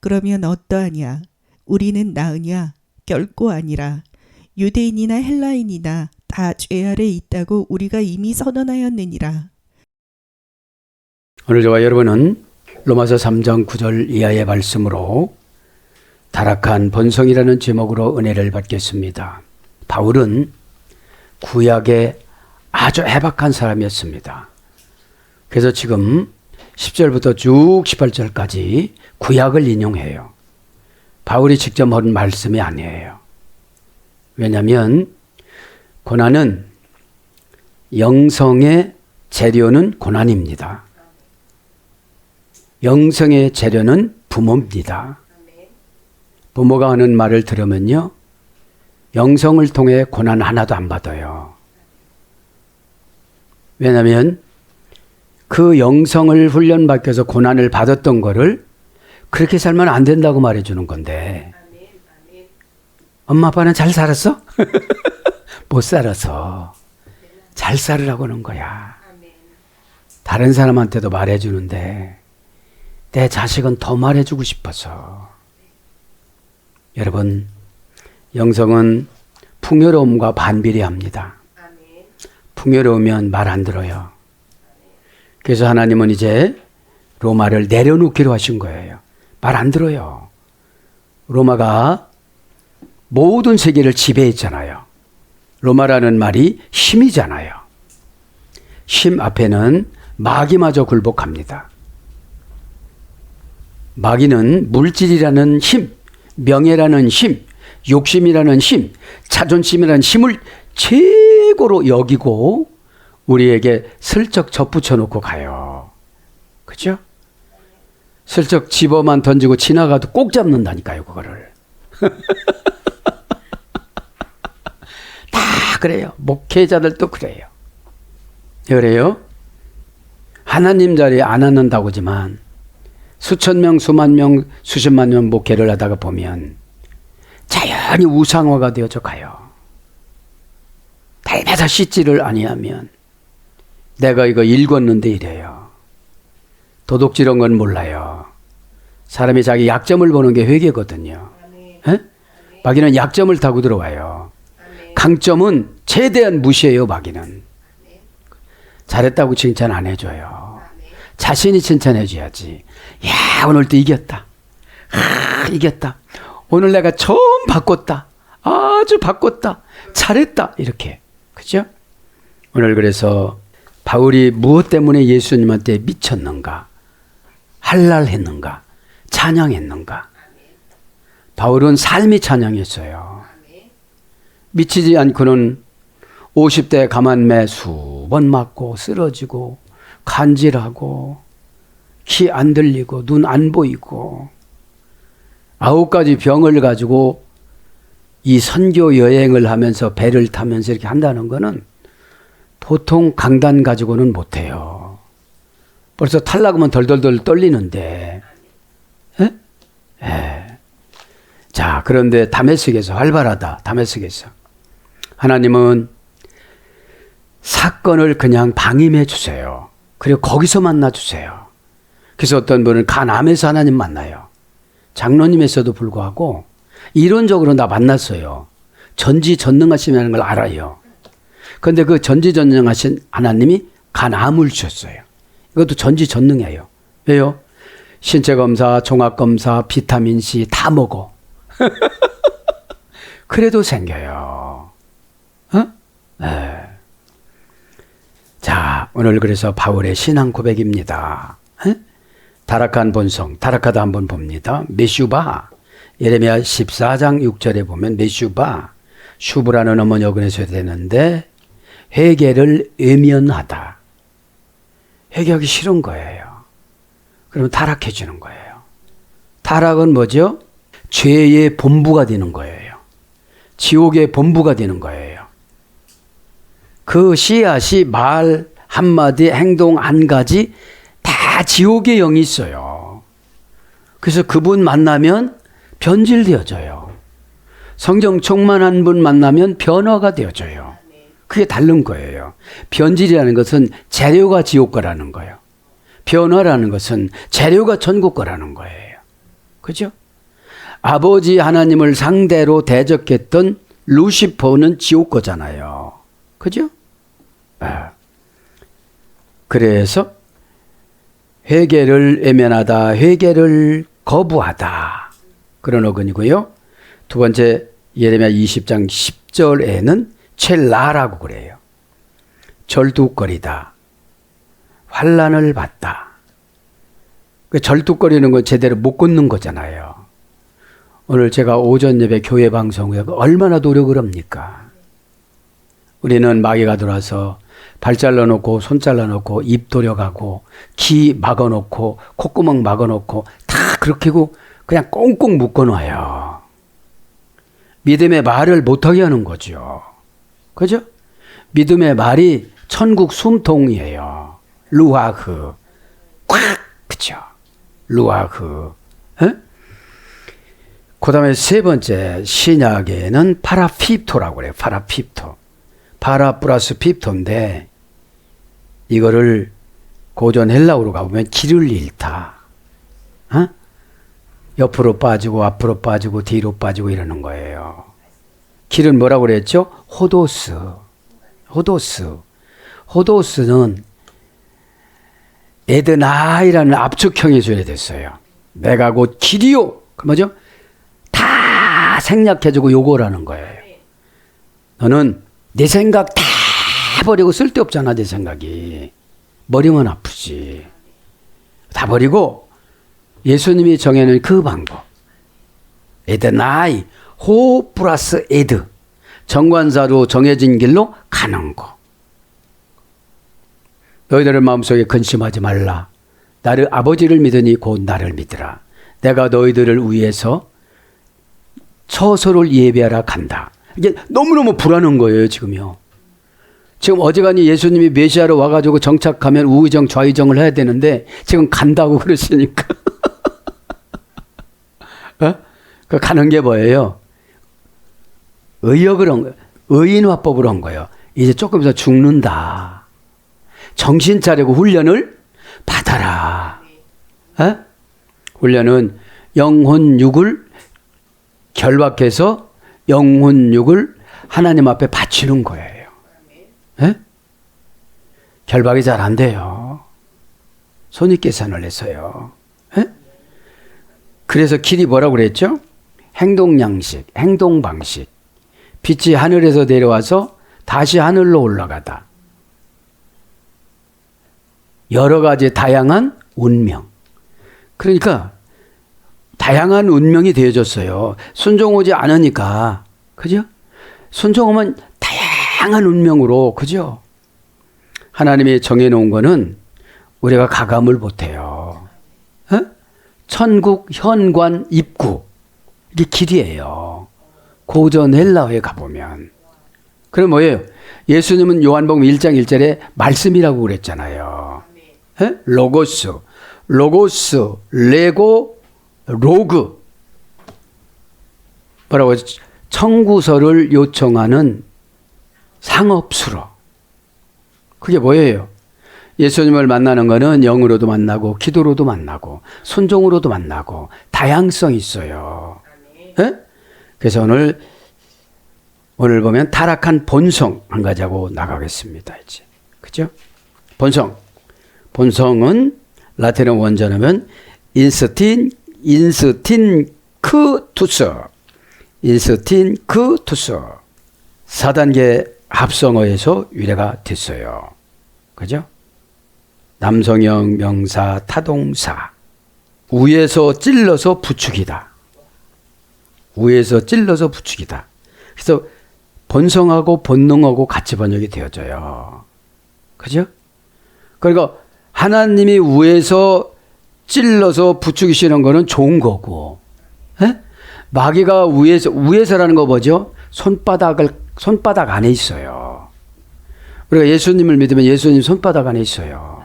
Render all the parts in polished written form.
그러면 어떠하냐? 우리는 나으냐? 결코 아니라. 유대인이나 헬라인이나 다 죄 아래 있다고 우리가 이미 선언하였느니라. 오늘 저와 여러분은 로마서 3장 9절 이하의 말씀으로 타락한 본성이라는 제목으로 은혜를 받겠습니다. 바울은 구약의 아주 해박한 사람이었습니다. 그래서 지금 10절부터 쭉 18절까지 구약을 인용해요. 바울이 직접 한 말씀이 아니에요. 왜냐하면 고난은 영성의 재료는 고난입니다. 영성의 재료는 부모입니다. 부모가 하는 말을 들으면요, 영성을 통해 고난 하나도 안 받아요. 왜냐하면 그 영성을 훈련받겨서 고난을 받았던 거를 그렇게 살면 안 된다고 말해주는 건데, 엄마 아빠는 잘 살았어? 못 살아서 잘 살으라고 하는 거야. 다른 사람한테도 말해주는데 내 자식은 더 말해주고 싶어서. 여러분, 영성은 풍요로움과 반비례합니다. 풍요로우면 말 안 들어요. 그래서 하나님은 이제 로마를 내려놓기로 하신 거예요. 말 안 들어요. 로마가 모든 세계를 지배했잖아요. 로마라는 말이 힘이잖아요. 힘 앞에는 마귀마저 굴복합니다. 마귀는 물질이라는 힘, 명예라는 힘, 욕심이라는 힘, 자존심이라는 힘을 최고로 여기고 우리에게 슬쩍 접붙여 놓고 가요. 그죠? 슬쩍 집어만 던지고 지나가도 꼭 잡는다니까요, 그거를. 다 그래요. 목회자들도 그래요. 그래요? 하나님 자리에 안 앉는다고지만 수천 명, 수만 명, 수십만 명 목회를 하다가 보면 자연히 우상화가 되어져 가요. 달마다 씻지를 아니하면 내가 이거 읽었는데 이래요. 도둑질한 건 몰라요. 사람이 자기 약점을 보는 게 회개거든요. 에? 마귀는 약점을 타고 들어와요. 강점은 최대한 무시해요. 마귀는. 잘했다고 칭찬 안 해줘요. 자신이 칭찬해줘야지. 야, 오늘도 이겼다. 이겼다. 오늘 내가 처음 바꿨다. 아주 바꿨다. 잘했다. 이렇게. 그죠? 오늘 그래서 바울이 무엇 때문에 예수님한테 미쳤는가? 할랄했는가? 찬양했는가? 바울은 삶이 찬양했어요. 미치지 않고는 50대 가만매 수번 맞고 쓰러지고 간질하고 귀 안 들리고 눈 안 보이고 9가지 병을 가지고 이 선교 여행을 하면서 배를 타면서 이렇게 한다는 거는 보통 강단 가지고는 못해요. 벌써 탈락하면 덜덜덜 떨리는데. 에? 에. 자, 그런데 다메섹에서 활발하다. 다메섹에서 하나님은 사건을 그냥 방임해 주세요. 그리고 거기서 만나 주세요. 그래서 어떤 분은 가남에서 하나님 만나요. 장로님에서도 불구하고 이론적으로 나 만났어요. 전지전능하시다는 걸 알아요. 그런데 그 전지전능하신 하나님이 간암을 주셨어요. 이것도 전지전능해요. 왜요? 신체검사, 종합검사, 비타민C 다 먹어. 그래도 생겨요. 어? 네. 자, 오늘 그래서 바울의 신앙 고백입니다. 에? 타락한 본성, 타락하다 한번 봅니다. 메슈바, 예레미야 14장 6절에 보면 메슈바, 슈브라는 어머니 어근에서 되는데 회개를 외면하다. 회개하기 싫은 거예요. 그러면 타락해지는 거예요. 타락은 뭐죠? 죄의 본부가 되는 거예요. 지옥의 본부가 되는 거예요. 그 씨앗이 말 한마디, 행동 한 가지 다 지옥의 영이 있어요. 그래서 그분 만나면 변질되어져요. 성경 충만한 분 만나면 변화가 되어져요. 그게 다른 거예요. 변질이라는 것은 재료가 지옥 거라는 거예요. 변화라는 것은 재료가 천국 거라는 거예요. 그죠? 아버지 하나님을 상대로 대적했던 루시퍼는 지옥 거잖아요. 그죠? 그래서 회개를 애면하다, 회개를 거부하다. 그런 어근이고요. 두 번째 예레미야 20장 10절에는 첼라라고 그래요. 절뚝거리다. 환난을 받다. 절뚝거리는 건 제대로 못 걷는 거잖아요. 오늘 제가 오전 예배 교회 방송에 얼마나 노력을 합니까? 우리는 마귀가 들어와서 발 잘라놓고 손 잘라놓고 입 도려가고 귀 막아놓고 콧구멍 막아놓고 다 그렇게 하고 그냥 꽁꽁 묶어놔요. 믿음의 말을 못하게 하는 거죠. 그죠? 믿음의 말이 천국 숨통이에요. 루아흐. 꽉! 그죠? 루아흐. 그 다음에 세 번째 신약에는 파라피토라고 그래요. 파라피토. 파라 플러스 핍토인데 이거를 고전 헬라어로 가보면 길을 잃다. 옆으로 빠지고 앞으로 빠지고 뒤로 빠지고 이러는 거예요. 길은 뭐라고 그랬죠? 호도스. 호도스. 호도스는 에드나이라는 압축형이 줘야 됐어요. 내가 곧 길이요. 그 뭐죠? 다 생략해주고 요거라는 거예요. 너는 내 생각 다 버리고 쓸데없잖아. 내 생각이. 머리만 아프지. 다 버리고 예수님이 정해놓은 그 방법. 에드나이. 호 플러스 에드. 정관사로 정해진 길로 가는 거. 너희들의 마음속에 근심하지 말라. 나를 아버지를 믿으니 곧 나를 믿으라. 내가 너희들을 위해서 처소를 예비하러 간다. 이게 너무너무 불안한 거예요, 지금요. 지금 어지간히 예수님이 메시아로 와가지고 정착하면 우의정, 좌의정을 해야 되는데 지금 간다고 그러시니까. 그 가는 게 뭐예요? 의역을 한 거예요. 의인화법으로 한 거예요. 이제 조금 있어 죽는다. 정신 차리고 훈련을 받아라. 훈련은 영혼 육을 결박해서 영혼 육을 하나님 앞에 바치는 거예요. 결박이 잘 안 돼요. 손익계산을 해서요. 그래서 길이 뭐라고 그랬죠? 행동양식, 행동방식. 빛이 하늘에서 내려와서 다시 하늘로 올라가다. 여러 가지 다양한 운명. 그러니까 다양한 운명이 되어졌어요. 순종하지 않으니까. 그죠? 순종하면 다양한 운명으로. 그죠? 하나님이 정해놓은 거는 우리가 가감을 못해요. 천국 현관 입구. 이게 길이에요. 고전 헬라어에 가보면. 그럼 뭐예요? 예수님은 요한복음 1장 1절에 말씀이라고 그랬잖아요. 로고스, 로고스, 레고, 로그. 뭐라고 청구서를 요청하는 상업수로. 그게 뭐예요? 예수님을 만나는 거는 영으로도 만나고 기도로도 만나고 순종으로도 만나고 다양성이 있어요. 그래서 오늘 보면 타락한 본성 한 가지 하고 나가겠습니다. 이제. 그죠? 본성. 본성은 라틴어 원전하면 인스틴크투스. 인스틴크투스. 4단계 합성어에서 유래가 됐어요. 그죠? 남성형 명사 타동사. 위에서 찔러서 부추기다. 위에서 찔러서 부추기다. 그래서 본성하고 본능하고 같이 번역이 되어져요. 그죠? 그러니까 하나님이 위에서 찔러서 부추기시는 거는 좋은 거고, 마귀가 위에서라는 거 뭐죠? 손바닥 안에 있어요. 우리가 예수님을 믿으면 예수님 손바닥 안에 있어요.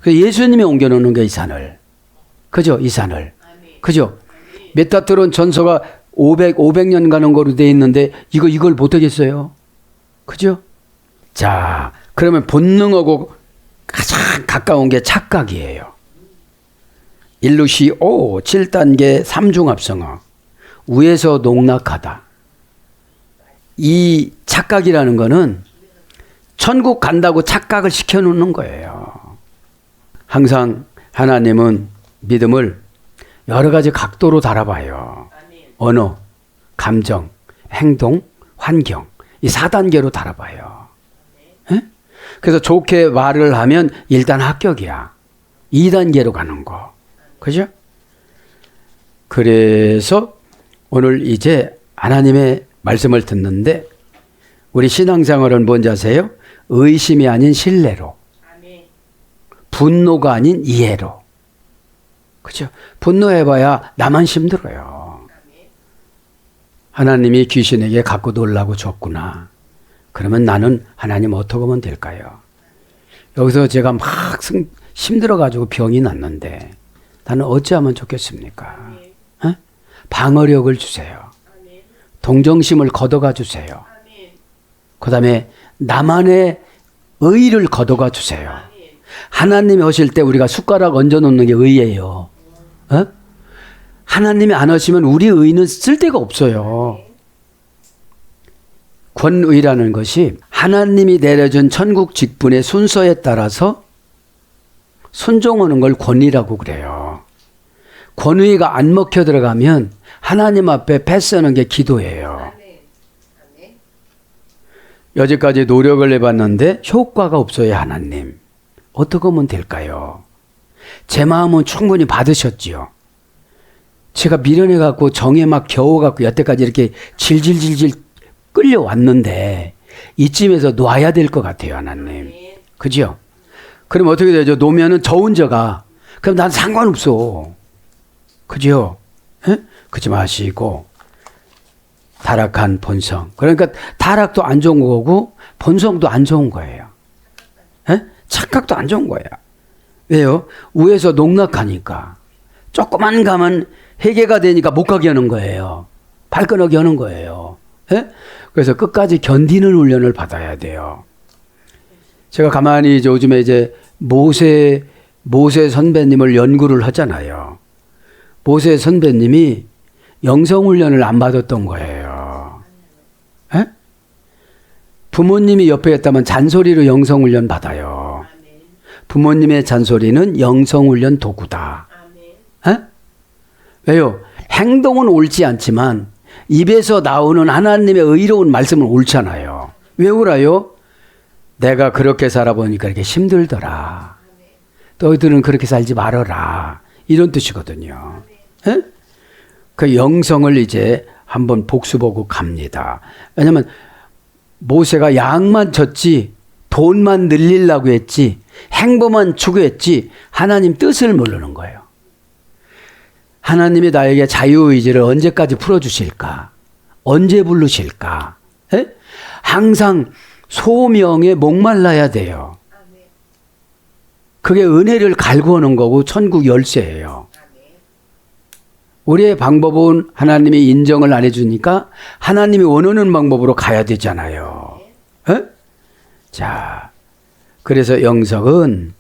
그래서 예수님이 옮겨놓는 게 이 산을. 그죠? 이 산을. 그죠? 메타트론 전서가 500년 가는 거로 돼 있는데 이걸 못하겠어요. 그죠? 자, 그러면 본능하고 가장 가까운 게 착각이에요. 일루시오 7단계 삼중합성어. 위에서 농락하다. 이 착각이라는 거는 천국 간다고 착각을 시켜놓는 거예요. 항상 하나님은 믿음을 여러 가지 각도로 달아봐요. 언어, 감정, 행동, 환경. 이 4단계로 달아봐요. 에? 그래서 좋게 말을 하면 일단 합격이야. 2단계로 가는 거. 그죠? 그래서 오늘 이제 하나님의 말씀을 듣는데 우리 신앙생활은 뭔지 아세요? 의심이 아닌 신뢰로. 분노가 아닌 이해로. 그죠? 분노해봐야 나만 힘들어요. 하나님이 귀신에게 갖고 놀라고 줬구나. 그러면 나는 하나님 어떻게 하면 될까요? 여기서 제가 막 힘들어가지고 병이 났는데 나는 어찌하면 좋겠습니까? 에? 방어력을 주세요. 동정심을 걷어가 주세요. 그 다음에 나만의 의를 걷어가 주세요. 하나님이 하실 때 우리가 숟가락 얹어놓는 게 의예요. 어? 하나님이 안 하시면 우리 의는 쓸데가 없어요. 권의라는 것이 하나님이 내려준 천국 직분의 순서에 따라서 순종하는 걸 권의라고 그래요. 권의가 안 먹혀 들어가면 하나님 앞에 패스하는 게 기도예요. 여지까지 노력을 해봤는데 효과가 없어요. 하나님 어떻게 하면 될까요? 제 마음은 충분히 받으셨지요. 제가 미련해갖고 정에 막 겨워갖고 여태까지 이렇게 질질질질 끌려왔는데 이쯤에서 놔야 될 것 같아요. 하나님. 그죠? 그럼 어떻게 되죠? 놓으면은 저 혼자가. 그럼 난 상관없어. 그죠? 에? 그러지 마시고 타락한 본성. 그러니까 타락도 안 좋은 거고 본성도 안 좋은 거예요. 에? 착각도 안 좋은 거예요. 왜요? 위에서 농락하니까. 조금만 가면 해계가 되니까 못 가게 하는 거예요. 발끈하게 하는 거예요. 에? 그래서 끝까지 견디는 훈련을 받아야 돼요. 제가 가만히 요즘에 이제 모세 선배님을 연구를 하잖아요. 모세 선배님이 영성훈련을 안 받았던 거예요. 에? 부모님이 옆에 있다면 잔소리로 영성훈련 받아요. 부모님의 잔소리는 영성훈련 도구다. 에? 왜요? 행동은 옳지 않지만 입에서 나오는 하나님의 의로운 말씀은 옳잖아요. 왜 옳아요? 내가 그렇게 살아보니까 이렇게 힘들더라. 너희들은 그렇게 살지 말아라. 이런 뜻이거든요. 에? 그 영성을 이제 한번 복수보고 갑니다. 왜냐하면 모세가 양만 쳤지 돈만 늘리려고 했지 행보만 추구했지 하나님 뜻을 모르는 거예요. 하나님이 나에게 자유의지를 언제까지 풀어주실까? 언제 부르실까? 에? 항상 소명에 목말라야 돼요. 그게 은혜를 갈구하는 거고 천국 열쇠예요. 우리의 방법은 하나님이 인정을 안 해주니까 하나님이 원하는 방법으로 가야 되잖아요. 에? 자, 그래서 영성은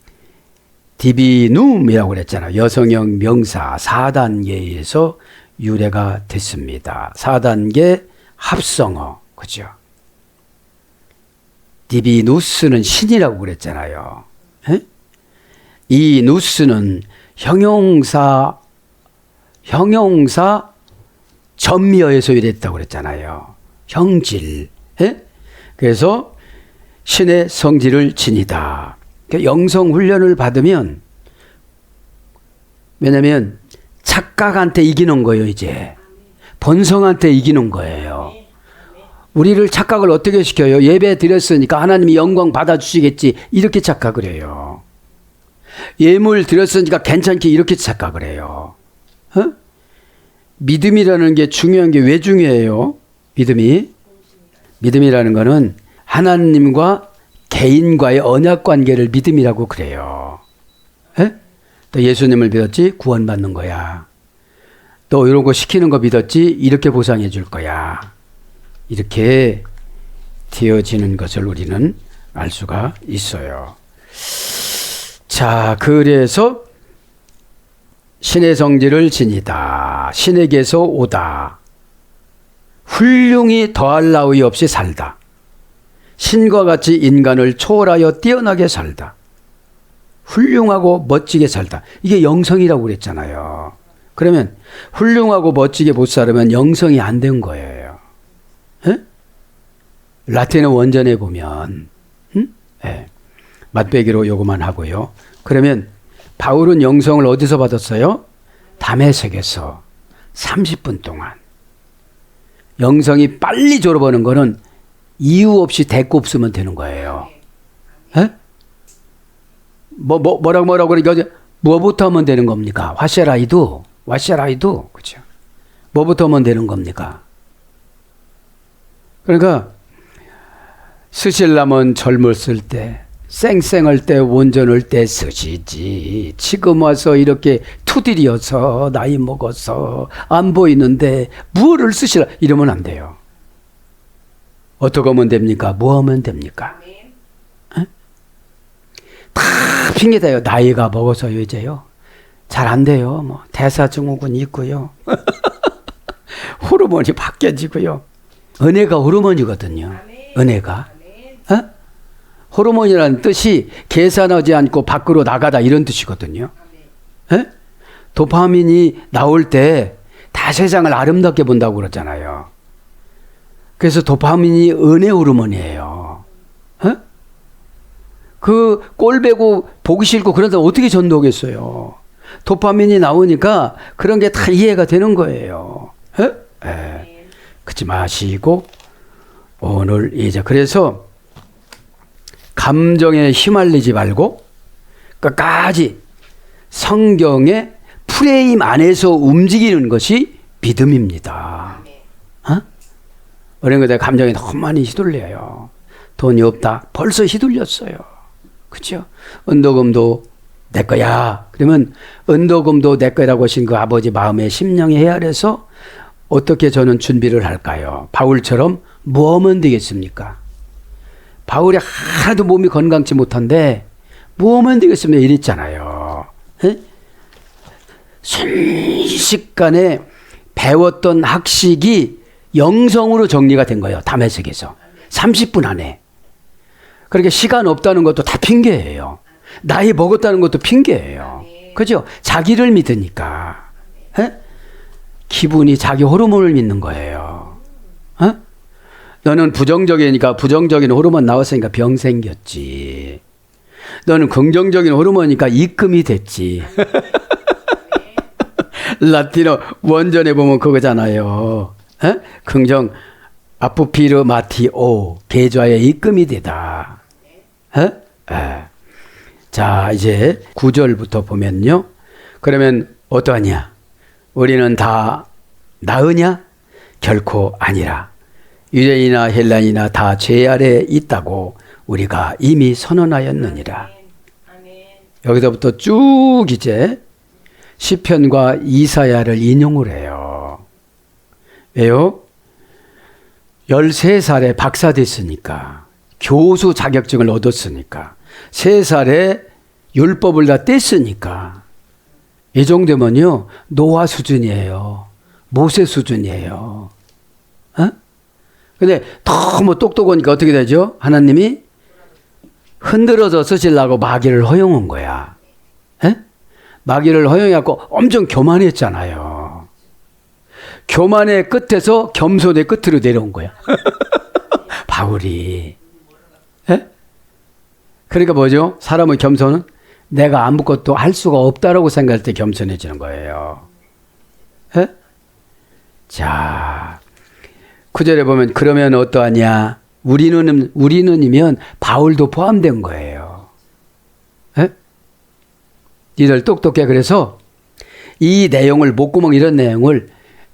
디비눔이라고 그랬잖아요. 여성형 명사 4단계에서 유래가 됐습니다. 4단계 합성어. 그죠? 디비누스는 신이라고 그랬잖아요. 에? 이 누스는 형용사 전미어에서 유래했다고 그랬잖아요. 형질. 에? 그래서 신의 성질을 지니다. 그러니까 영성 훈련을 받으면 왜냐하면 착각한테 이기는 거예요. 이제 본성한테 이기는 거예요. 우리를 착각을 어떻게 시켜요? 예배 드렸으니까 하나님이 영광 받아주시겠지 이렇게 착각을 해요. 예물 드렸으니까 괜찮게 이렇게 착각을 해요. 어? 믿음이라는 게 중요한 게 왜 중요해요? 믿음이라는 거는 하나님과 개인과의 언약 관계를 믿음이라고 그래요. 에? 또 예수님을 믿었지? 구원받는 거야. 또 이런 거 시키는 거 믿었지? 이렇게 보상해 줄 거야. 이렇게 되어지는 것을 우리는 알 수가 있어요. 자, 그래서 신의 성질을 지니다. 신에게서 오다. 훌륭히 더할 나위 없이 살다. 신과 같이 인간을 초월하여 뛰어나게 살다. 훌륭하고 멋지게 살다. 이게 영성이라고 그랬잖아요. 그러면 훌륭하고 멋지게 못 살으면 영성이 안 된 거예요. 에? 라틴어 원전에 보면 맛배기로 요거만 하고요. 그러면 바울은 영성을 어디서 받았어요? 다메섹에서 30분 동안. 영성이 빨리 졸업하는 거는 이유 없이 대꾸 없으면 되는 거예요. 에? 뭐라고 그러니까 뭐부터 하면 되는 겁니까? 와샤라이도, 그죠? 뭐부터 하면 되는 겁니까? 그러니까 쓰실라면 젊었을 때, 쌩쌩할 때, 온전할 때 쓰시지. 지금 와서 이렇게 투들이어서 나이 먹어서 안 보이는데 뭐를 쓰시라 이러면 안 돼요. 어떻게 하면 됩니까? 뭐 하면 됩니까? 다 핑계대요. 나이가 먹어서요, 이제요. 잘 안 돼요. 뭐 대사증후군 있고요. 호르몬이 바뀌어지고요. 은혜가 호르몬이거든요. 은혜가. 호르몬이라는 뜻이 계산하지 않고 밖으로 나가다 이런 뜻이거든요. 도파민이 나올 때 다 세상을 아름답게 본다고 그러잖아요. 그래서 도파민이 은혜 호르몬이에요. 그 꼴배고 보기 싫고 그런 사람 어떻게 전도하겠어요. 도파민이 나오니까 그런 게 다 이해가 되는 거예요. 그러지 마시고 오늘 이제 그래서 감정에 휘말리지 말고 끝까지 성경의 프레임 안에서 움직이는 것이 믿음입니다. 어린 거들 감정에 너무 많이 휘둘려요. 돈이 없다. 벌써 휘둘렸어요. 그렇죠? 은도금도 내 거야. 그러면 은도금도 내 거라고 하신 그 아버지 마음의 심령이 헤아려서 어떻게 저는 준비를 할까요? 바울처럼 뭐 하면 되겠습니까? 바울이 하나도 몸이 건강치 못한데 뭐 하면 되겠습니까? 이랬잖아요. 순식간에 배웠던 학식이 영성으로 정리가 된 거예요. 다메섹에서 30분 안에. 그러니까 시간 없다는 것도 다 핑계예요. 나이 먹었다는 것도 핑계예요. 그죠? 자기를 믿으니까. 기분이 자기 호르몬을 믿는 거예요. 너는 부정적이니까 부정적인 호르몬 나왔으니까 병 생겼지. 너는 긍정적인 호르몬이니까 입금이 됐지. 라틴어 원전에 보면 그거잖아요. 긍정 아프피르 마티오 계좌에 입금이 되다. 자 이제 9절부터 보면요. 그러면 어떠하냐? 우리는 다 나으냐? 결코 아니라. 유대인이나 헬라인이나 다 죄 아래 있다고 우리가 이미 선언하였느니라. 여기서부터 쭉 이제 시편과 이사야를 인용을 해요. 왜요? 13살에 박사 됐으니까, 교수 자격증을 얻었으니까, 3살에 율법을 다 뗐으니까, 이 정도면요, 노아 수준이에요. 모세 수준이에요. 근데 너무 똑똑하니까 어떻게 되죠? 하나님이 흔들어서 쓰시려고 마귀를 허용한 거야. 마귀를 허용해갖고 엄청 교만했잖아요. 교만의 끝에서 겸손의 끝으로 내려온 거야. 바울이. 그러니까 뭐죠? 사람의 겸손은 내가 아무것도 할 수가 없다라고 생각할 때 겸손해지는 거예요. 자, 9절에 보면 그러면 어떠하냐? 우리는이면 바울도 포함된 거예요. 니들 똑똑해. 그래서 이 내용을 목구멍 이런 내용을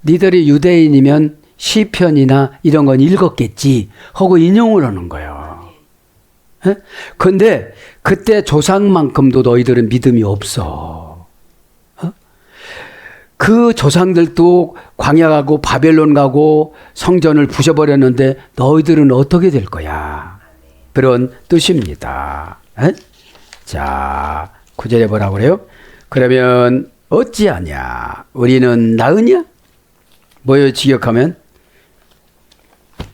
니들이 유대인이면 시편이나 이런 건 읽었겠지 하고 인용을 하는 거예요. 근데 그때 조상만큼도 너희들은 믿음이 없어. 그 조상들도 광야 가고 바벨론 가고 성전을 부셔버렸는데 너희들은 어떻게 될 거야? 그런 뜻입니다. 자, 9절에 뭐라고 그래요? 그러면 어찌하냐 우리는 나으냐? 뭐요 직역하면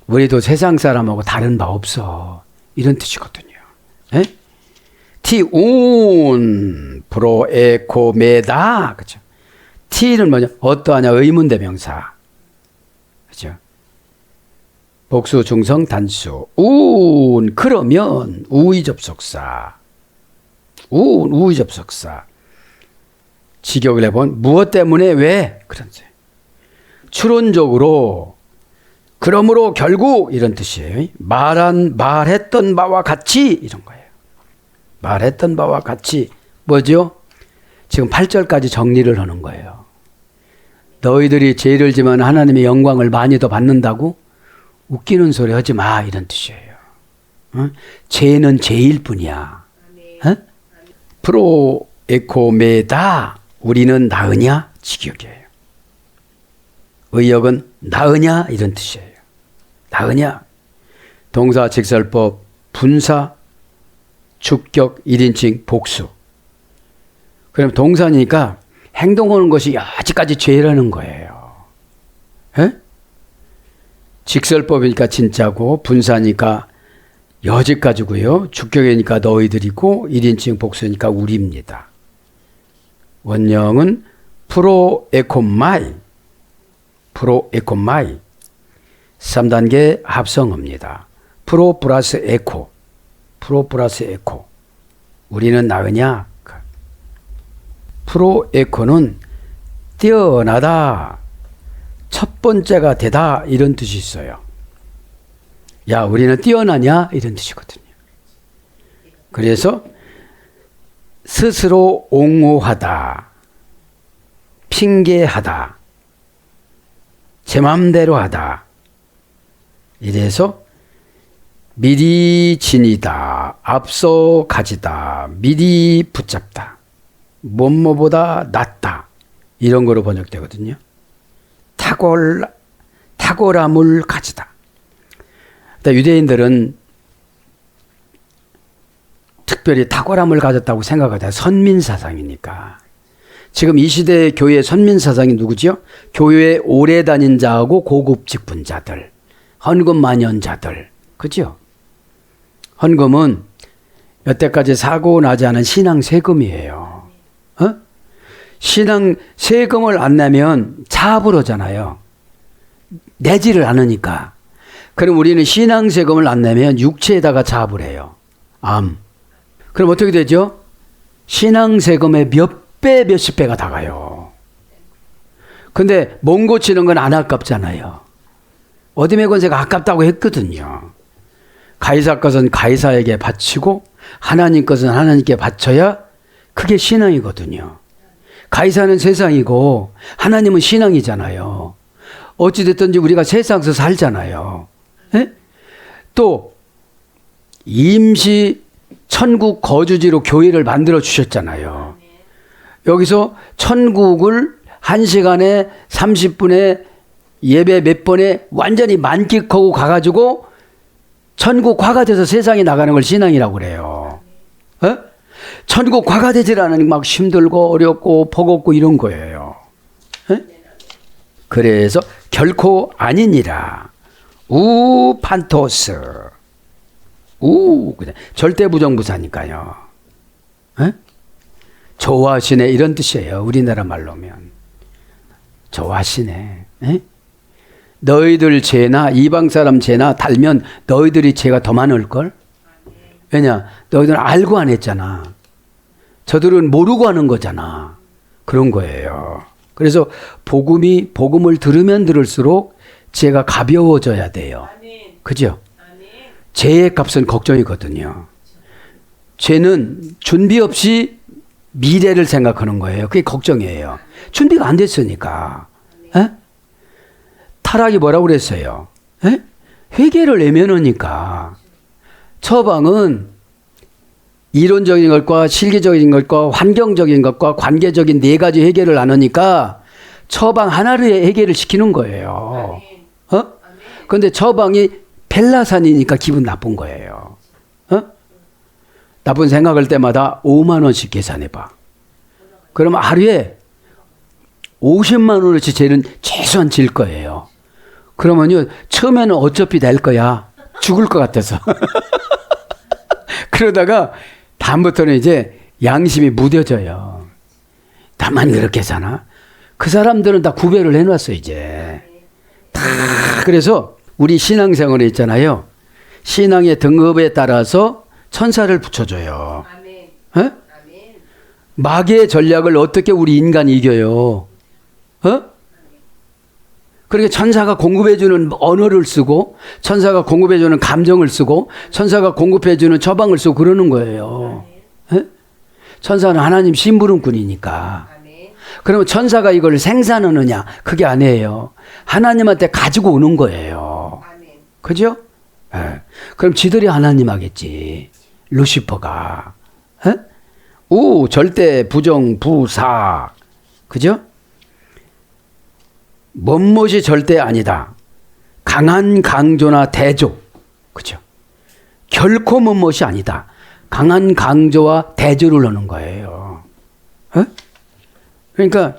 우리도 세상 사람하고 다른 바 없어 이런 뜻이거든요. 에? 티운 프로에코메다 그죠? 티는 뭐냐? 어떠하냐 의문대명사 그죠? 복수 중성 단수 운 그러면 우의접속사 운 우의접속사 직역을 해본 무엇 때문에 왜 그런 추론적으로 그러므로 결국 이런 뜻이에요. 말했던 바와 같이 이런 거예요. 말했던 바와 같이 뭐죠? 지금 8절까지 정리를 하는 거예요. 너희들이 죄를 지면 하나님의 영광을 많이 더 받는다고 웃기는 소리 하지 마 이런 뜻이에요. 어? 죄는 죄일 뿐이야. 어? 프로에코메다 우리는 나으냐 직역이에요. 의역은 나으냐 이런 뜻이에요. 나으냐 동사 직설법 분사 주격 1인칭 복수. 그럼 동사니까 행동하는 것이 아직까지 죄라는 거예요. 에? 직설법이니까 진짜고 분사니까 여지까지고요. 주격이니까 너희들이고 1인칭 복수니까 우리입니다. 원형은 프로에코마이 3단계 합성어입니다. 프로 플러스 에코 우리는 나으냐? 프로에코는 뛰어나다 첫 번째가 되다 이런 뜻이 있어요. 야 우리는 뛰어나냐 이런 뜻이거든요. 그래서 스스로 옹호하다 핑계하다 제 마음대로 하다 이래서 미리 지니다 앞서 가지다 미리 붙잡다 뭐뭐보다 낫다 이런 거로 번역되거든요. 탁월함을 가지다. 유대인들은 특별히 탁월함을 가졌다고 생각하다. 선민사상이니까. 지금 이 시대의 교회의 선민사상이 누구죠? 교회에 오래 다닌 자하고 고급 직분자들, 헌금 만연자들, 그죠? 헌금은 여태까지 사고 나지 않은 신앙 세금이에요. 어? 신앙 세금을 안 내면 차압을 하잖아요. 내지를 않으니까. 그럼 우리는 신앙 세금을 안 내면 육체에다가 차압을 해요. 암. 그럼 어떻게 되죠? 신앙 세금의 몇 배, 몇십 배가 다 가요. 근데 몸 고치는 건 안 아깝잖아요. 어둠의 권세가 아깝다고 했거든요. 가이사 것은 가이사에게 바치고 하나님 것은 하나님께 바쳐야 그게 신앙이거든요. 가이사는 세상이고 하나님은 신앙이잖아요. 어찌됐든지 우리가 세상에서 살잖아요. 에? 또 임시 천국 거주지로 교회를 만들어 주셨잖아요. 여기서 천국을 1시간에 30분에 예배 몇 번에 완전히 만끽하고 가가지고 천국 화가 돼서 세상에 나가는 걸 신앙이라고 그래요. 에? 천국 화가 되질 않으니 막 힘들고 어렵고 버겁고 이런 거예요. 에? 그래서 결코 아니니라. 판토스. 절대 부정부사니까요. 에? 좋아하시네 이런 뜻이에요. 우리나라 말로면. 좋아하시네. 에? 너희들 죄나 이방 사람 죄나 달면 너희들이 죄가 더 많을걸? 왜냐? 너희들은 알고 안 했잖아. 저들은 모르고 하는 거잖아. 그런 거예요. 그래서 복음을 들으면 들을수록 죄가 가벼워져야 돼요. 그죠? 죄의 값은 걱정이거든요. 죄는 준비 없이 미래를 생각하는 거예요. 그게 걱정이에요. 준비가 안 됐으니까. 에? 타락이 뭐라고 그랬어요? 에? 회개를 외면하니까. 처방은 이론적인 것과 실기적인 것과 환경적인 것과 관계적인 네 가지 해결을 안 하니까 처방 하나를 해결을 시키는 거예요. 그런데 처방이 벨라산이니까 기분 나쁜 거예요. 나쁜 생각할 때마다 5만 원씩 계산해봐. 그러면 하루에 50만 원어치 쟤는 최소한 질 거예요. 그러면요, 처음에는 어차피 낼 거야. 죽을 것 같아서. 그러다가 다음부터는 이제 양심이 무뎌져요. 나만 그렇게 사나? 그 사람들은 다 구별을 해놨어, 이제. 다. 그래서 우리 신앙생활에 있잖아요. 신앙의 등급에 따라서 천사를 붙여줘요. 에? 마귀의 전략을 어떻게 우리 인간이 이겨요? 그러니까 천사가 공급해주는 언어를 쓰고, 천사가 공급해주는 감정을 쓰고, 천사가 공급해주는 처방을 쓰고 그러는 거예요. 천사는 하나님 심부름꾼이니까. 그러면 천사가 이걸 생산하느냐? 그게 아니에요. 하나님한테 가지고 오는 거예요. 그죠? 그럼 지들이 하나님 하겠지. 루시퍼가. 절대 부정 부사. 그죠? 뭔것이 절대 아니다. 강한 강조나 대조. 그죠? 결코 뭔것이 아니다. 강한 강조와 대조를 하는 거예요. 그러니까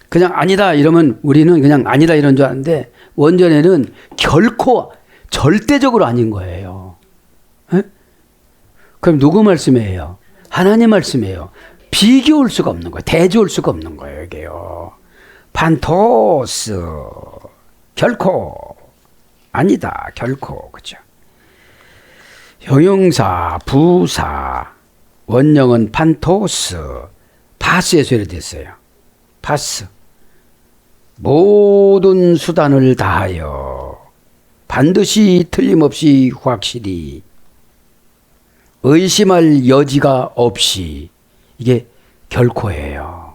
그냥 아니다 이러면 우리는 그냥 아니다 이런 줄 아는데 원전에는 결코 절대적으로 아닌 거예요. 그럼 누구 말씀이에요? 하나님 말씀이에요. 비교할 수가 없는 거예요. 대조할 수가 없는 거예요. 이게요. 판토스 결코 아니다. 결코. 그죠? 형용사 부사 원형은 판토스 파스에서 이렇게 됐어요. 파스 모든 수단을 다하여 반드시 틀림없이 확실히 의심할 여지가 없이 이게 결코예요.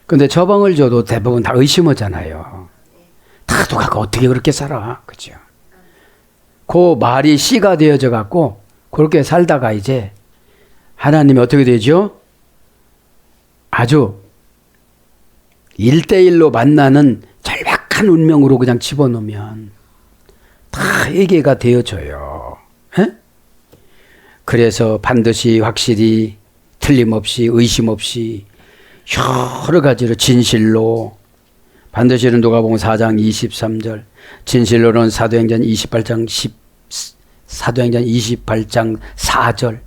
근데 처방을 줘도 대부분 다 의심하잖아요. 다 누가 어떻게 그렇게 살아. 그죠? 그 말이 씨가 되어져 갖고 그렇게 살다가 이제 하나님이 어떻게 되죠? 아주 1대1로 만나는 절박한 운명으로 그냥 집어넣으면 다 회개가 되어져요. 그래서 반드시 확실히 틀림없이 의심 없이 여러 가지로 진실로 반드시는 누가복음 4장 23절 진실로는 사도행전 28장 4절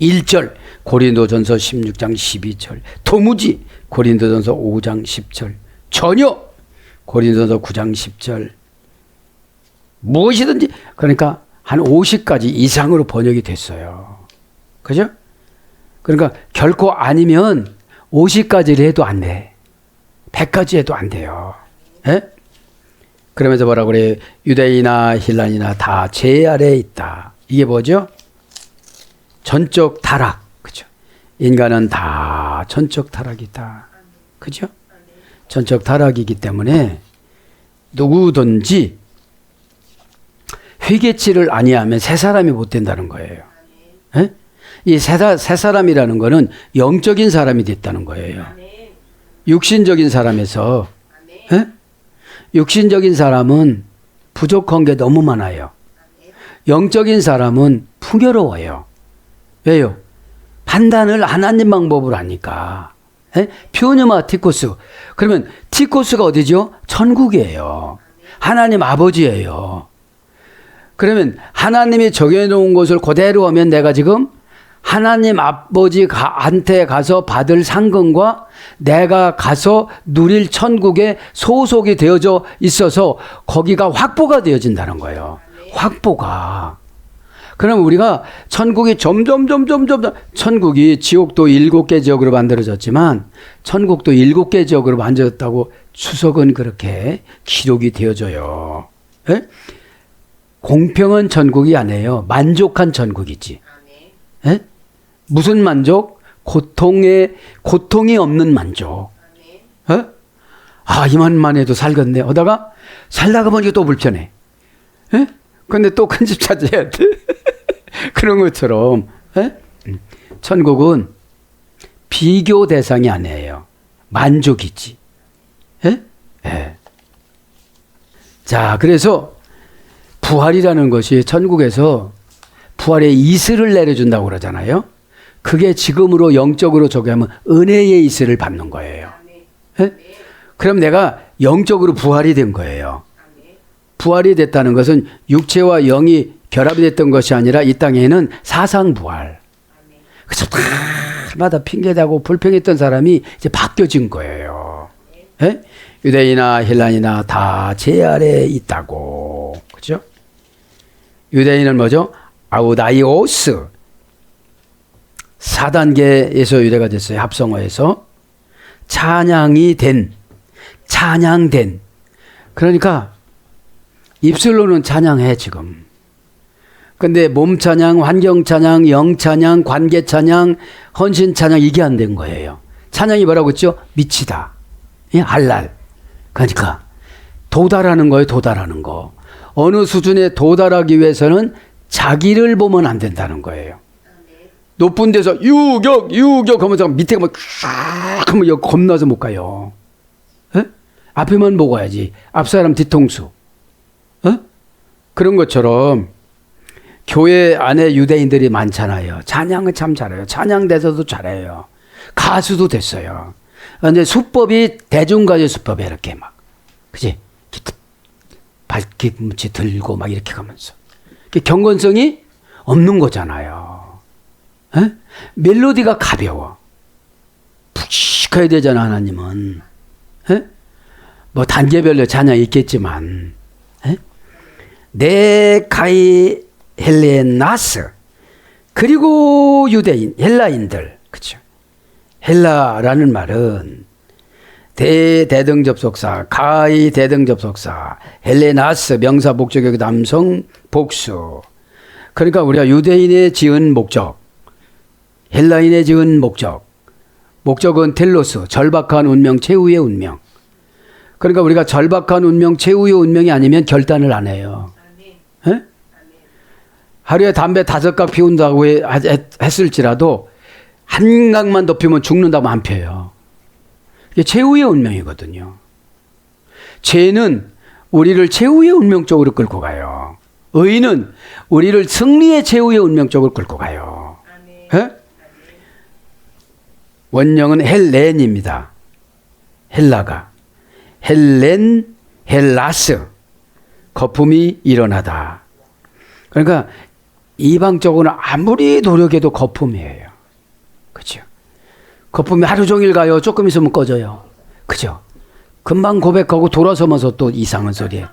1절 고린도전서 16장 12절 도무지 고린도전서 5장 10절 전혀 고린도전서 9장 10절 무엇이든지 그러니까 한 50가지 이상으로 번역이 됐어요. 그죠? 그러니까 결코 아니면 50가지를 해도 안 돼. 100가지 해도 안 돼요. 에? 그러면서 뭐라고 그래요? 유대인이나 힐란이나 다 제 아래에 있다. 이게 뭐죠? 전적 타락. 그죠? 인간은 다 전적 타락이다. 그죠? 전적 타락이기 때문에 누구든지 회개치를 아니하면 새 사람이 못 된다는 거예요. 에? 이 새 사람이라는 거는 영적인 사람이 됐다는 거예요. 육신적인 사람에서 에? 육신적인 사람은 부족한 게 너무 많아요. 영적인 사람은 풍요로워요. 왜요? 판단을 하나님 방법으로 하니까. 퓨뉴마 티코스. 그러면 티코스가 어디죠? 천국이에요. 하나님 아버지예요. 그러면 하나님이 정해놓은 것을 그대로 하면 내가 지금 하나님 아버지한테 가서 받을 상금과 내가 가서 누릴 천국에 소속이 되어져 있어서 거기가 확보가 되어진다는 거예요. 확보가. 그럼 우리가 천국이 점점 천국이 지옥도 7개 지역으로 만들어졌지만 천국도 7개 지역으로 만들어졌다고 추석은 그렇게 기록이 되어져요. 에? 공평한 천국이 아니에요. 만족한 천국이지. 에? 무슨 만족? 고통이 없는 만족. 에? 아, 이만만 해도 살겠네. 하다가 살다가 보니까 또 불편해. 에? 근데 또 큰 집 찾아야 돼. 그런 것처럼 에? 천국은 비교 대상이 아니에요. 만족이지. 에? 에. 자, 그래서 부활이라는 것이 천국에서 부활의 이슬을 내려준다고 그러잖아요. 그게 지금으로 영적으로 적용하면 은혜의 이슬을 받는 거예요. 예? 그럼 내가 영적으로 부활이 된 거예요. 부활이 됐다는 것은 육체와 영이 결합이 됐던 것이 아니라 이 땅에는 사상 부활. 그래서 다마다 핑계대고 불평했던 사람이 이제 바뀌어진 거예요. 예? 유대인이나 헬라인이나 다 제 아래에 있다고. 그죠? 유대인은 뭐죠? 아우다이오스. 4단계에서 유래가 됐어요. 합성어에서. 찬양이 된. 찬양된. 그러니까 입술로는 찬양해 지금. 근데 몸 찬양, 환경 찬양, 영 찬양, 관계 찬양, 헌신 찬양 이게 안 된 거예요. 찬양이 뭐라고 했죠? 미치다. 예? 알랄. 그러니까 도달하는 거예요. 도달하는 거. 어느 수준에 도달하기 위해서는 자기를 보면 안 된다는 거예요. 높은 데서 유격 하면서 밑에 가면 쫙 하면 여기 겁나서 못 가요. 예? 앞에만 보고 가야지. 앞사람 뒤통수. 그런 것처럼 교회 안에 유대인들이 많잖아요. 찬양은 참 잘해요. 찬양대서도 잘해요. 가수도 됐어요. 근데 수법이 대중가요 수법이 이렇게 막, 그지? 발기무치 들고 막 이렇게 가면서. 경건성이 없는 거잖아요. 에? 멜로디가 가벼워. 푹직해야 되잖아, 하나님은. 에? 뭐 단계별로 찬양이 있겠지만. 에? 네카이 헬레나스. 그리고 유대인, 헬라인들. 그죠? 헬라라는 말은 대등접속사, 가이 대등접속사, 헬레나스 명사 목적격 남성 복수. 그러니까 우리가 유대인의 지은 목적, 헬라인의 지은 목적, 목적은 텔로스, 절박한 운명, 최후의 운명. 그러니까 우리가 절박한 운명, 최후의 운명이 아니면 결단을 안 해요. 에? 하루에 담배 5각 피운다고 했을지라도 한 각만 더 피우면 죽는다고 안 펴요. 이게 최후의 운명이거든요. 죄는 우리를 최후의 운명 쪽으로 끌고 가요. 의는 우리를 승리의 최후의 운명 쪽으로 끌고 가요. 에? 원령은 헬렌입니다. 헬라가. 헬렌, 헬라스. 거품이 일어나다. 그러니까 이방적으로는 아무리 노력해도 거품이에요. 그죠? 거품이 하루 종일 가요. 조금 있으면 꺼져요. 그죠? 금방 고백하고 돌아서면서 또 이상한 소리에.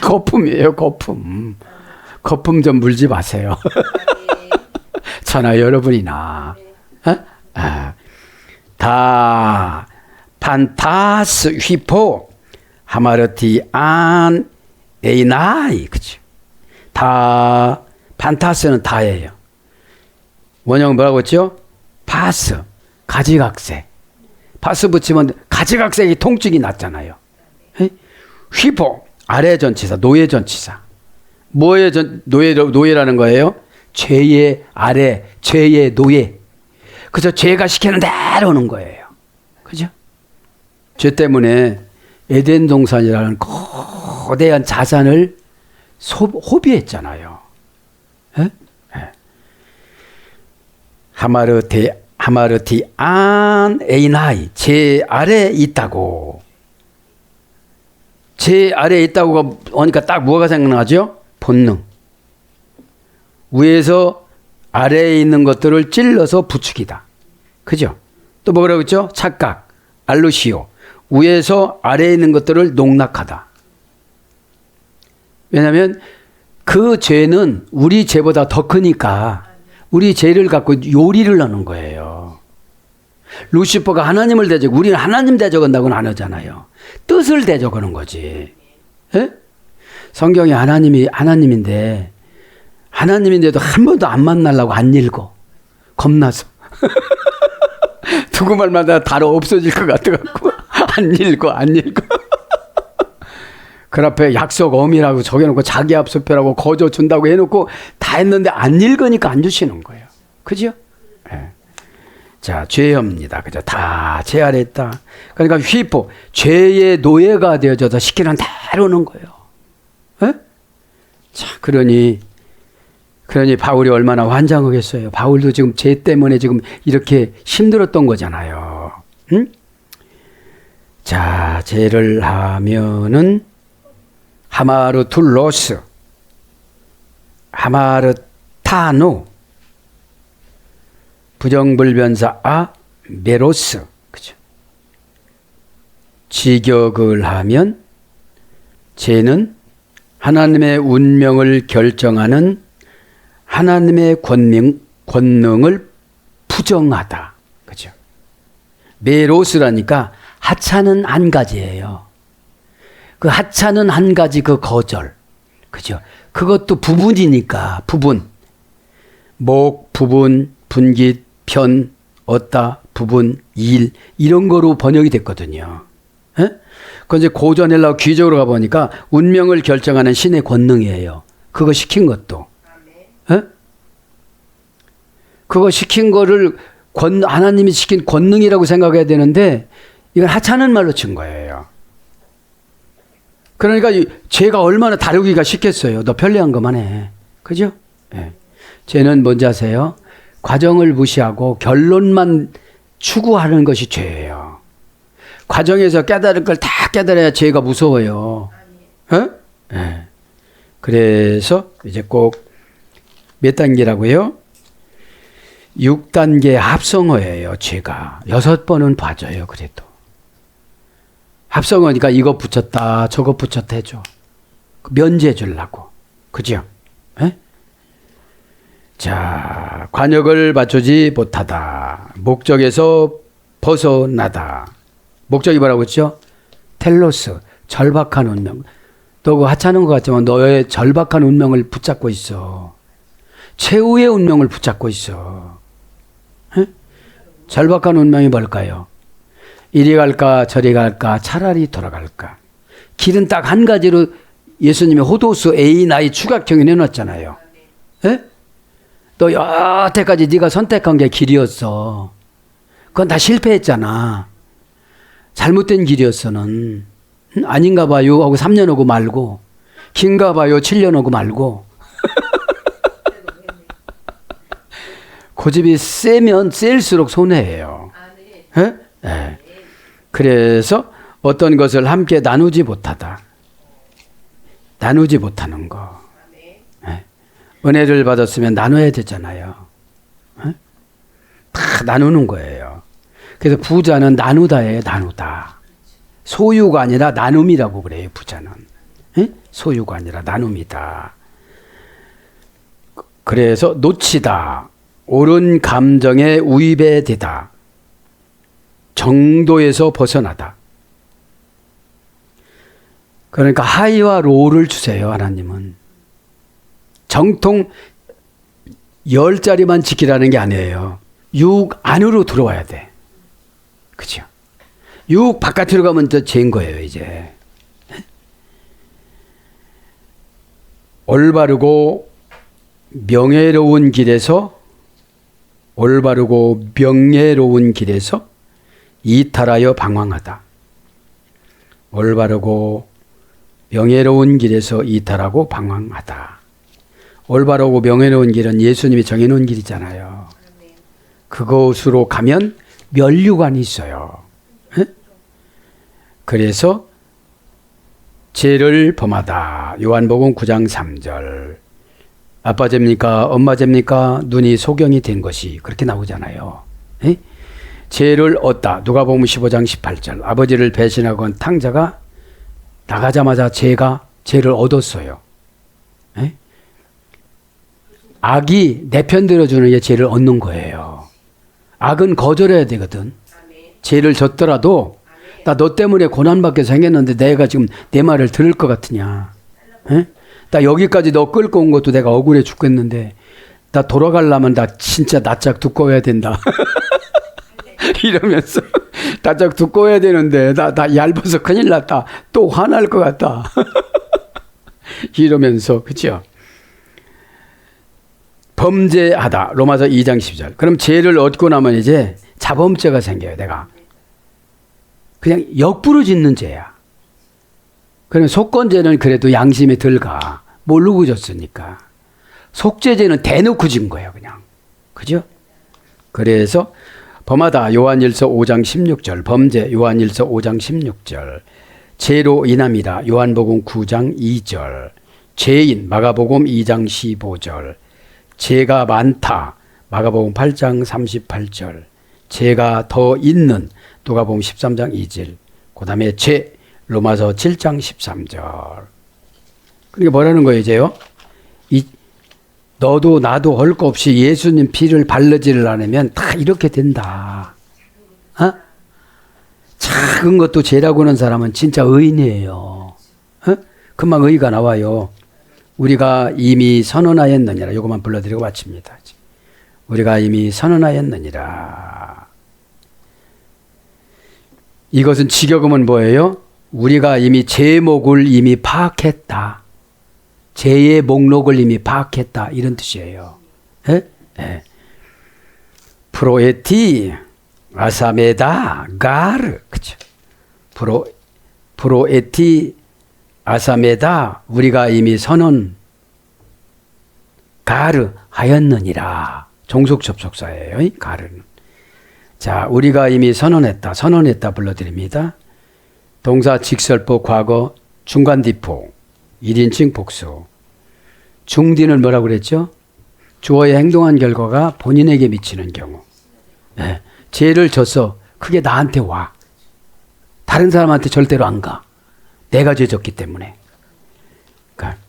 거품이에요, 거품. 거품 좀 물지 마세요. 저나 여러분이나. 다 판타스 휘포 하마르티 안 에이나이. 그죠? 다 판타스는 다예요. 원형은 뭐라고 했죠? 파스, 가지각색. 파스 붙이면 가지각색이 통증이 났잖아요. 휘포, 아래 전치사, 노예 전치사. 뭐의 노예라는 거예요? 죄의 아래, 죄의 노예. 그래서 죄가 시키는 대로 오는 거예요. 그죠? 죄 때문에 에덴 동산이라는 거대한 자산을 호비했잖아요. 에? 하마르티 안 에이나이. 제 아래에 있다고. 제 아래에 있다고 하니까 딱 뭐가 생각나죠? 본능. 위에서 아래에 있는 것들을 찔러서 부추기다. 그죠? 또 뭐라고 했죠? 착각, 알루시오. 위에서 아래에 있는 것들을 농락하다. 왜냐하면 그 죄는 우리 죄보다 더 크니까 우리 죄를 갖고 요리를 하는 거예요. 루시퍼가 하나님을 대적, 우리는 하나님 대적한다고는 안 하잖아요. 뜻을 대적하는 거지. 에? 성경에 하나님인데도 한 번도 안 만나려고 안 읽어. 겁나서. 누구 말마다 다로 없어질 것 같아갖고 안 읽어. 그 앞에 약속 어미라고 적여놓고 자기 앞수표라고 거저 준다고 해놓고 다 했는데 안 읽으니까 안 주시는 거예요. 그죠? 네. 자, 죄입니다. 그죠? 다 죄 아래 있다. 그러니까 휘포, 죄의 노예가 되어져서 시키는 대로 오는 거예요. 네? 자, 그러니 바울이 얼마나 환장하겠어요. 바울도 지금 죄 때문에 지금 이렇게 힘들었던 거잖아요. 응? 자, 죄를 하면은 하마르툴로스, 하마르타노, 부정불변사 메로스, 그죠? 직역을 하면 죄는 하나님의 운명을 결정하는 하나님의 권능을 부정하다, 그죠? 메로스라니까 하찮은 한 가지예요. 그 하찮은 한 가지 그 거절, 그죠? 그것도 부분이니까 부분, 목, 부분, 분깃, 편, 얻다, 부분, 일 이런 거로 번역이 됐거든요. 예? 그 이제 고전헬라어 귀적으로 가보니까 운명을 결정하는 신의 권능이에요. 그거 시킨 것도. 예? 그거 시킨 거를 하나님이 시킨 권능이라고 생각해야 되는데 이건 하찮은 말로 친 거예요. 그러니까 죄가 얼마나 다루기가 쉽겠어요. 너 편리한 것만 해. 그죠? 예. 죄는 뭔지 아세요? 과정을 무시하고 결론만 추구하는 것이 죄예요. 과정에서 깨달을 걸 다 깨달아야 죄가 무서워요. 예? 예. 그래서 이제 꼭 몇 단계라고요? 6단계 합성어예요. 죄가 6번은 봐줘요. 그래도 합성어니까 이거 붙였다 저거 붙였다 해줘. 면제해 주려고. 그죠? 에? 자, 관역을 맞추지 못하다. 목적에서 벗어나다. 목적이 뭐라고 했죠? 텔로스, 절박한 운명. 너 그거 하찮은 것 같지만 너의 절박한 운명을 붙잡고 있어. 최후의 운명을 붙잡고 있어. 에? 절박한 운명이 뭘까요? 이리 갈까 저리 갈까 차라리 돌아갈까. 길은 딱 한 가지로 예수님이 호도수 A, 나이 추각형이 내놨잖아요. 에? 너 여태까지 네가 선택한 게 길이었어. 그건 다 실패했잖아. 잘못된 길이었어는. 아닌가 봐요 하고 3년 오고 말고, 긴가 봐요 7년 오고 말고. 고집이 세면 셀수록 손해예요. 에? 네. 그래서 어떤 것을 함께 나누지 못하다. 나누지 못하는 거. 네. 은혜를 받았으면 나눠야 되잖아요. 네? 다 나누는 거예요. 그래서 부자는 나누다예요. 나누다. 소유가 아니라 나눔이라고 그래요. 부자는. 네? 소유가 아니라 나눔이다. 그래서 놓치다. 옳은 감정에 우입되다. 정도에서 벗어나다. 그러니까 하이와 로우를 주세요. 하나님은. 정통 10자리만 지키라는 게 아니에요. 6 안으로 들어와야 돼. 그죠? 6 바깥으로 가면 또 죄인 거예요. 이제. 올바르고 명예로운 길에서 올바르고 명예로운 길에서 이탈하여 방황하다. 올바르고 명예로운 길에서 이탈하고 방황하다. 올바르고 명예로운 길은 예수님이 정해놓은 길이잖아요. 그곳으로 가면 면류관이 있어요. 에? 그래서 죄를 범하다. 요한복음 9장 3절. 아빠 죄입니까? 엄마 죄입니까? 눈이 소경이 된 것이 그렇게 나오잖아요. 에? 죄를 얻다. 누가복음 15장 18절. 아버지를 배신하고 온 탕자가 나가자마자 죄를 얻었어요. 에? 악이 내 편 들어주는 게 죄를 얻는 거예요. 악은 거절해야 되거든. 죄를 졌더라도 나 너 때문에 고난받게 생겼는데 내가 지금 내 말을 들을 것 같으냐. 에? 나 여기까지 너 끌고 온 것도 내가 억울해 죽겠는데 나 돌아가려면 나 진짜 낯짝 두꺼워야 된다. 이러면서 낯짝 두꺼워야 되는데 나 얇아서 큰일 났다. 또 화날 것 같다. 이러면서 그렇죠? 범죄하다. 로마서 2장 10절. 그럼 죄를 얻고 나면 이제 자범죄가 생겨요. 내가 그냥 역부로 짓는 죄야. 그럼 속건죄는 그래도 양심에 들가. 모르고 졌으니까. 속죄죄는 대놓고 진 거예요. 그냥. 그죠? 그래서 범하다 요한일서 5장 16절, 범죄 요한일서 5장 16절, 죄로 인함이라 요한복음 9장 2절, 죄인 마가복음 2장 15절, 죄가 많다 마가복음 8장 38절, 죄가 더 있는 누가복음 13장 2절, 그 다음에 죄 로마서 7장 13절. 그러니까 뭐라는 거예요 이제요? 너도 나도 할 거 없이 예수님 피를 바르지를 않으면 다 이렇게 된다. 어? 작은 것도 죄라고 하는 사람은 진짜 의인이에요. 어? 금방 의가 나와요. 우리가 이미 선언하였느니라. 이것만 불러드리고 마칩니다. 우리가 이미 선언하였느니라. 이것은 직역음은 뭐예요? 우리가 이미 제목을 이미 파악했다. 죄의 목록을 이미 파악했다. 이런 뜻이에요. 에? 에. 프로에티 아사메다 가르. 그쵸? 프로에티 아사메다 우리가 이미 선언 가르 하였느니라. 종속 접속사예요. 이 가르는. 자, 우리가 이미 선언했다. 선언했다 불러드립니다. 동사 직설법 과거 중간 디포 1인칭 복수. 중디는 뭐라고 그랬죠? 주어의 행동한 결과가 본인에게 미치는 경우. 네. 죄를 져서 그게 나한테 와. 다른 사람한테 절대로 안 가. 내가 죄 졌기 때문에. 그러니까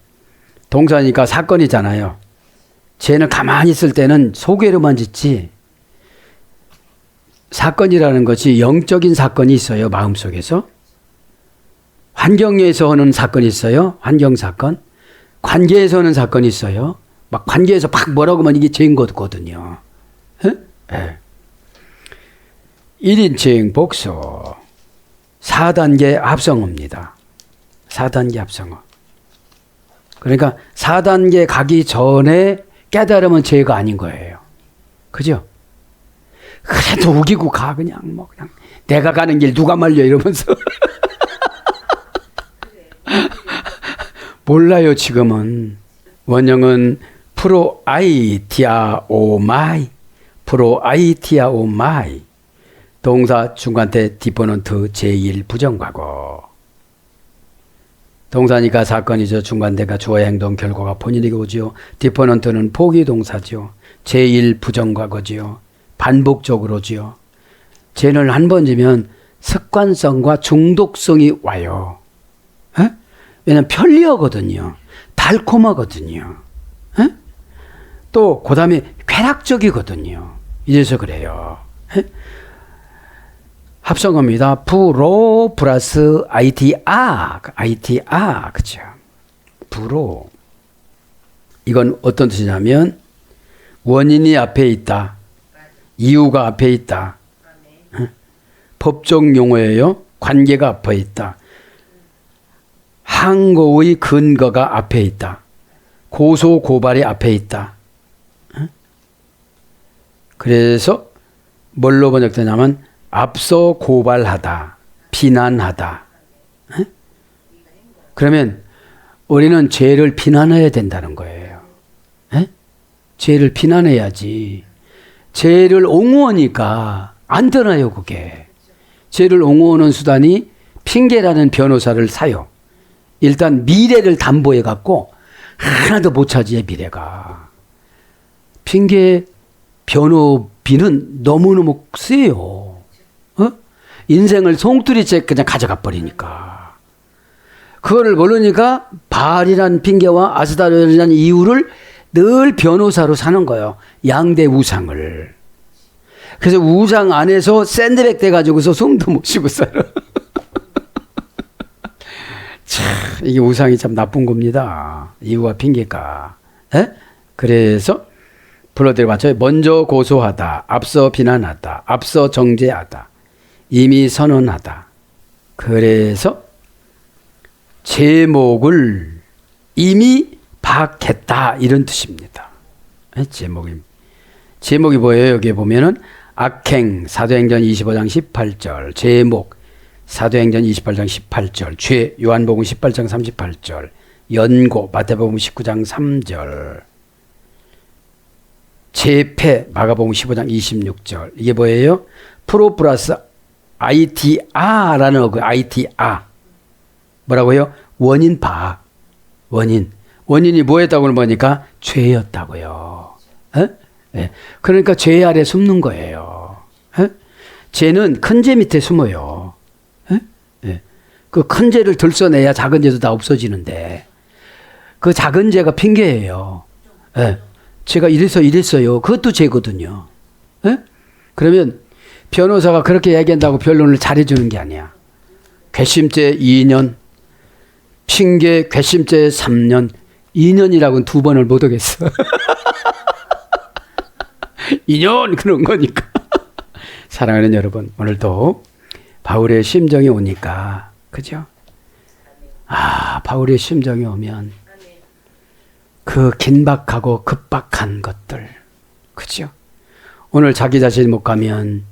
동사니까 사건이잖아요. 죄는 가만히 있을 때는 소개로만 짓지. 사건이라는 것이 영적인 사건이 있어요. 마음속에서. 환경에서 하는 사건이 있어요. 환경사건. 관계에서 하는 사건이 있어요. 막 관계에서 막 뭐라고 하면 이게 죄인 거거든요. 네. 1인칭 복수. 4단계 합성어입니다. 4단계 합성어. 그러니까 4단계 가기 전에 깨달으면 죄가 아닌 거예요. 그죠? 그래도 우기고 가 그냥 뭐 그냥 내가 가는 길 누가 말려 이러면서 몰라요 지금은. 원형은 프로아이티아 오마이, 프로아이티아 오마이. 동사 중간태 디포넌트 제1 부정과거. 동사니까 사건이죠. 중간태가 주어의 행동 결과가 본인에게 오지요. 디포넌트는 포기 동사지요. 제1 부정과거지요. 반복적으로지요. 죄를 한 번 지면 습관성과 중독성이 와요. 에? 왜냐하면 편리하거든요. 달콤하거든요. 에? 또 그 다음에 쾌락적이거든요. 이래서 그래요. 에? 합성어입니다. 프로 플러스 ITR. ITR. 그죠? 프로. 이건 어떤 뜻이냐면 원인이 앞에 있다. 이유가 앞에 있다. 법적 용어예요. 관계가 앞에 있다. 항고의 근거가 앞에 있다. 고소 고발이 앞에 있다. 그래서 뭘로 번역되냐면 앞서 고발하다, 비난하다. 그러면 우리는 죄를 비난해야 된다는 거예요. 죄를 비난해야지. 죄를 옹호하니까 안 되나요, 그게. 죄를 옹호하는 수단이 핑계라는 변호사를 사요. 일단 미래를 담보해 갖고 하나도 못 차지해 미래가. 핑계 변호비는 너무너무 세요. 인생을 송두리째 그냥 가져가 버리니까. 그거를 모르니까 바알이라는 핑계와 아스다르라는 이유를 늘 변호사로 사는 거예요. 양대 우상을. 그래서 우상 안에서 샌드백 돼가지고서 숨도 못 쉬고 살아. 참, 이게 우상이 참 나쁜 겁니다. 이유와 핑계가. 에? 그래서 불러드려봤죠. 먼저 고소하다, 앞서 비난하다, 앞서 정죄하다, 이미 선언하다. 그래서 제목을 이미 파악했다 이런 뜻입니다. 제목이 뭐예요? 여기 보면은 악행 사도행전 25장 18절 제목 사도행전 28장 18절 죄 요한복음 18장 38절 연고 마태복음 19장 3절 재패 마가복음 15장 26절. 이게 뭐예요? 프로 플러스 ITR라는 그 ITR. 뭐라고요? 원인 파악. 원인이 뭐였다고 보니까 죄였다고요. 네. 그러니까 죄 아래 숨는 거예요. 죄는 큰 죄 밑에 숨어요. 네. 그 큰 죄를 들춰내야 작은 죄도 다 없어지는데 그 작은 죄가 핑계예요. 네. 제가 이랬어요. 그것도 죄거든요. 그러면 변호사가 그렇게 얘기한다고 변론을 잘해주는 게 아니야. 괘씸죄 2년, 핑계 괘씸죄 3년, 2년이라고는 2번을 못 하겠어. 2년 그런 거니까. 사랑하는 여러분, 오늘도 바울의 심정이 오니까, 그죠? 바울의 심정이 오면 그 긴박하고 급박한 것들, 그죠? 오늘 자기 자신이 못 가면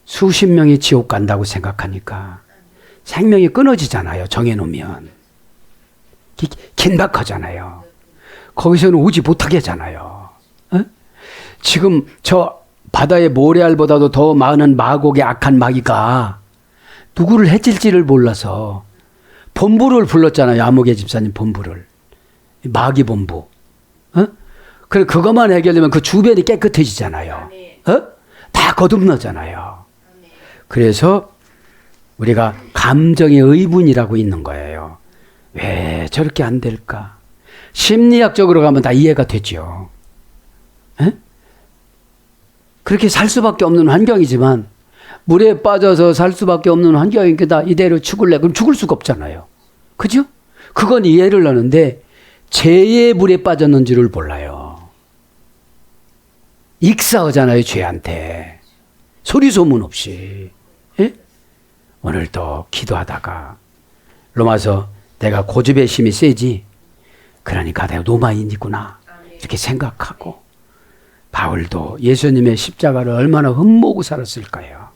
수십 명이 지옥 간다고 생각하니까 생명이 끊어지잖아요. 정해놓으면. 긴박하잖아요. 거기서는 오지 못하게 하잖아요. 지금 저 바다의 모래알보다도 더 많은 마곡의 악한 마귀가 누구를 해칠지를 몰라서 본부를 불렀잖아요. 아무개 집사님 본부를. 마귀 본부. 그래 그것만 해결되면 그 주변이 깨끗해지잖아요. 다 거듭나잖아요. 그래서 우리가 감정의 의분이라고 있는 거예요. 왜 저렇게 안 될까? 심리학적으로 가면 다 이해가 되죠. 그렇게 살 수밖에 없는 환경이지만 물에 빠져서 살 수밖에 없는 환경이니까 이대로 죽을래? 그럼 죽을 수가 없잖아요. 그죠? 그건 이해를 하는데 죄의 물에 빠졌는지를 몰라요. 익사하잖아요. 죄한테. 소리 소문 없이. 예? 오늘도 기도하다가 로마서 내가 고집의 힘이 세지. 그러니까 내가 로마인이구나. 이렇게 생각하고 바울도 예수님의 십자가를 얼마나 흠모고 살았을까요?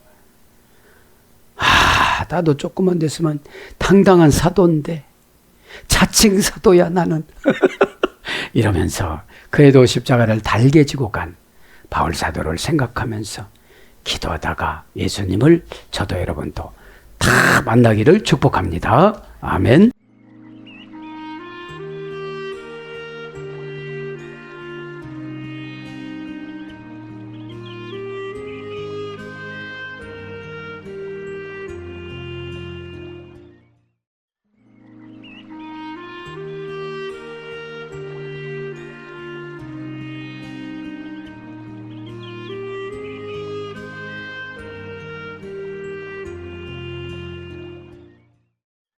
나도 조금만 됐으면 당당한 사도인데 자칭 사도야 나는. 이러면서 그래도 십자가를 달게 지고 간 바울 사도를 생각하면서 기도하다가 예수님을 저도 여러분도 다 만나기를 축복합니다. 아멘.